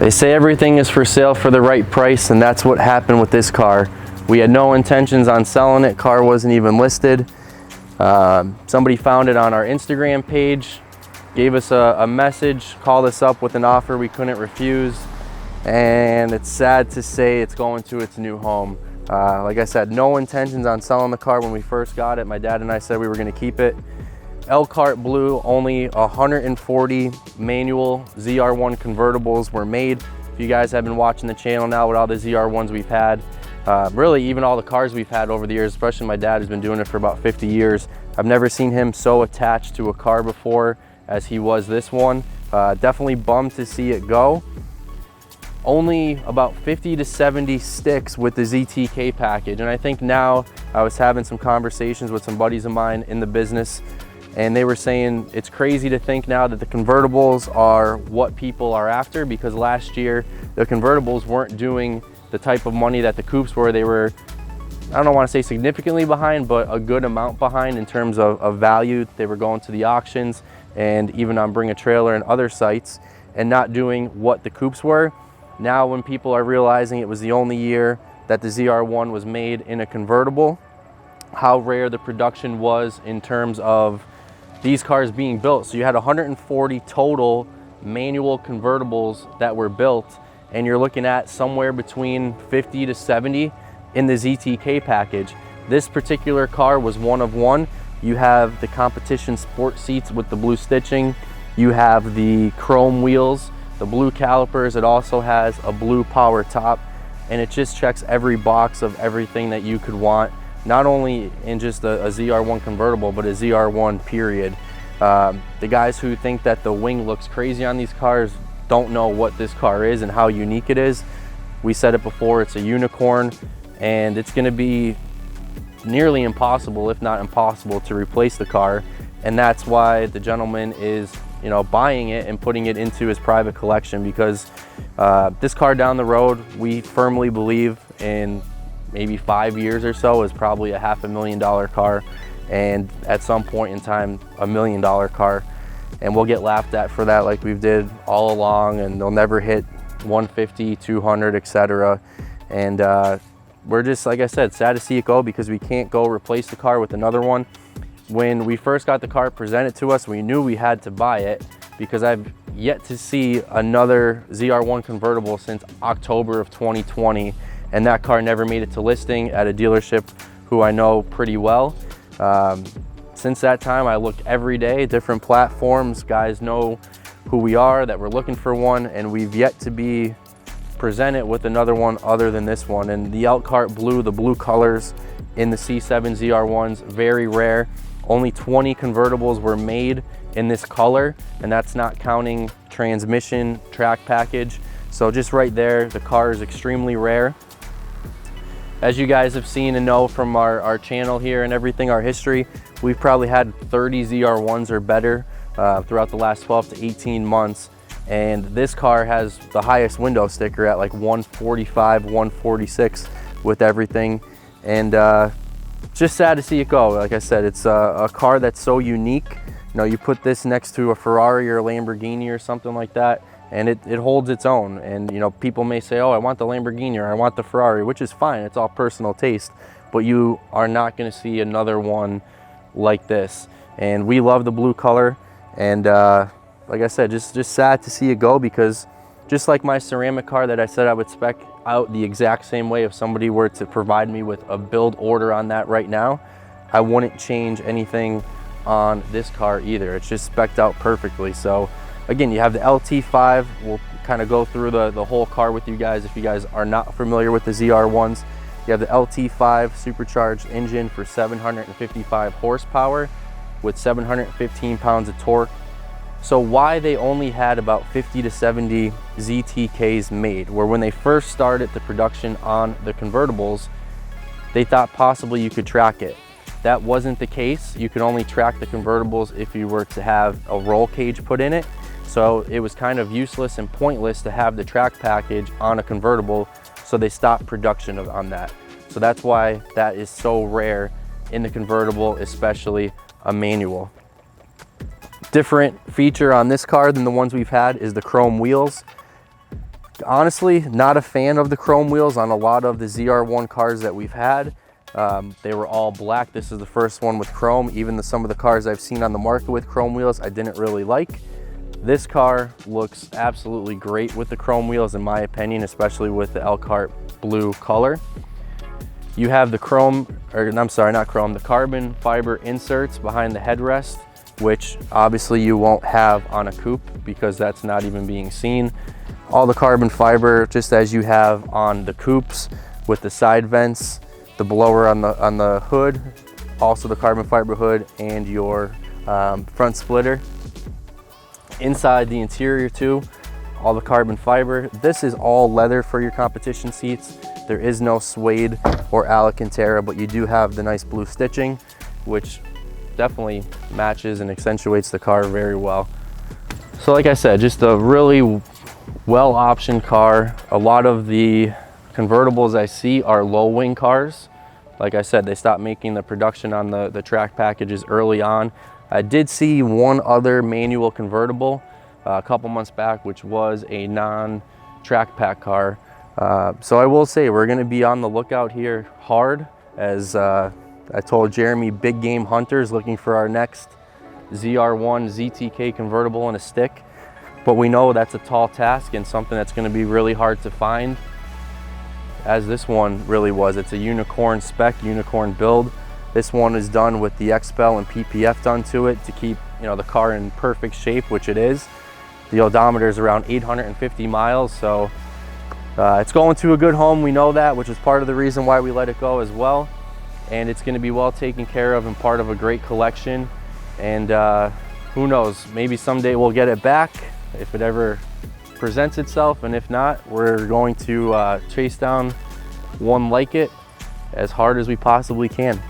They say everything is for sale for the right price, and that's what happened with this car. We had no intentions on selling it. Car wasn't even listed. Somebody found it on our Instagram page, gave us a message, called us up with an offer we couldn't refuse, and it's sad to say it's going to its new home. Like I said, no intentions on selling the car when we first got it. My dad and I said we were going to keep it. Elkhart Blue, only 140 manual ZR1 convertibles were made. If you guys have been watching the channel now with all the ZR1s we've had, really even all the cars we've had over the years, especially my dad has been doing it for about 50 years. I've never seen him so attached to a car before as he was this one. Definitely bummed to see it go. Only about 50 to 70 sticks with the ZTK package. And I think now, I was having some conversations with some buddies of mine in the business, and they were saying it's crazy to think now that the convertibles are what people are after, because last year the convertibles weren't doing the type of money that the coupes were. They were, I don't want to say significantly behind, but a good amount behind in terms of value. They were going to the auctions and even on Bring a Trailer and other sites and not doing what the coupes were. Now when people are realizing it was the only year that the ZR1 was made in a convertible, how rare the production was in terms of these cars being built. So you had 140 total manual convertibles that were built, and you're looking at somewhere between 50 to 70 in the ZTK package. This particular car was one of one. You have the competition sport seats with the blue stitching. You have the chrome wheels, the blue calipers. It also has a blue power top, and it just checks every box of everything that you could want, not only in just a ZR1 convertible, but a ZR1 period. The guys who think that the wing looks crazy on these cars don't know what this car is and how unique it is. We said it before, it's a unicorn, and it's gonna be nearly impossible, if not impossible, to replace the car. And that's why the gentleman is, you know, buying it and putting it into his private collection, because this car down the road, we firmly believe in maybe 5 years or so is probably a $500,000 car, and at some point in time $1 million car, and we'll get laughed at for that like we've did all along, and they'll never hit 150, 200, etc. And we're just, like I said, sad to see it go, because we can't go replace the car with another one. When we first got the car presented to us, we knew we had to buy it, because I've yet to see another ZR1 convertible since October of 2020, and that car never made it to listing at a dealership who I know pretty well. Since that time, I looked every day, different platforms. Guys know who we are, that we're looking for one, and we've yet to be presented with another one other than this one. And the Elkhart Blue, the blue colors in the C7 ZR1s, very rare. Only 20 convertibles were made in this color, and that's not counting transmission, track package. So just right there, the car is extremely rare. As you guys have seen and know from our channel here and everything, our history, we've probably had 30 ZR1s or better throughout the last 12 to 18 months. And this car has the highest window sticker at like 145, 146 with everything. And just sad to see it go. Like I said, it's a car that's so unique. You know, you put this next to a Ferrari or a Lamborghini or something like that, and it holds its own. And you know, people may say, oh, I want the Lamborghini or I want the Ferrari, which is fine, it's all personal taste, but you are not going to see another one like this. And we love the blue color, and like I said, just sad to see it go, because just like my ceramic car that I said I would spec out the exact same way, if somebody were to provide me with a build order on that right now, I wouldn't change anything on this car either. It's just spec'd out perfectly. So again, you have the LT5. We'll kind of go through the whole car with you guys if you guys are not familiar with the ZR1s. You have the LT5 supercharged engine for 755 horsepower with 715 pounds of torque. So why they only had about 50 to 70 ZTKs made, where when they first started the production on the convertibles, they thought possibly you could track it. That wasn't the case. You could only track the convertibles if you were to have a roll cage put in it. So it was kind of useless and pointless to have the track package on a convertible, so they stopped production on that. So that's why that is so rare in the convertible, especially a manual. Different feature on this car than the ones we've had is the chrome wheels. Honestly, not a fan of the chrome wheels on a lot of the ZR1 cars that we've had. They were all black. This is the first one with chrome. Even some of the cars I've seen on the market with chrome wheels, I didn't really like. This car looks absolutely great with the chrome wheels in my opinion, especially with the Elkhart blue color. You have the chrome, or I'm sorry, not chrome, the carbon fiber inserts behind the headrest, which obviously you won't have on a coupe because that's not even being seen. All the carbon fiber, just as you have on the coupes with the side vents, the blower on the hood, also the carbon fiber hood, and your front splitter. Inside the interior too, all the carbon fiber. This is all leather for your competition seats. There is no suede or Alcantara, but you do have the nice blue stitching, which definitely matches and accentuates the car very well. So like I said, just a really well optioned car. A lot of the convertibles I see are low wing cars. Like I said, they stopped making the production on the track packages early on. I did see one other manual convertible a couple months back, which was a non-track pack car. So I will say we're gonna be on the lookout here hard, as I told Jeremy, big game hunters looking for our next ZR1 ZTK convertible in a stick. But we know that's a tall task and something that's gonna be really hard to find, as this one really was. It's a unicorn spec, unicorn build. This one is done with the XPEL and PPF done to it to keep, you know, the car in perfect shape, which it is. The odometer is around 850 miles, so it's going to a good home. We know that, which is part of the reason why we let it go as well. And it's going to be well taken care of and part of a great collection. And who knows, maybe someday we'll get it back if it ever presents itself. And if not, we're going to chase down one like it as hard as we possibly can.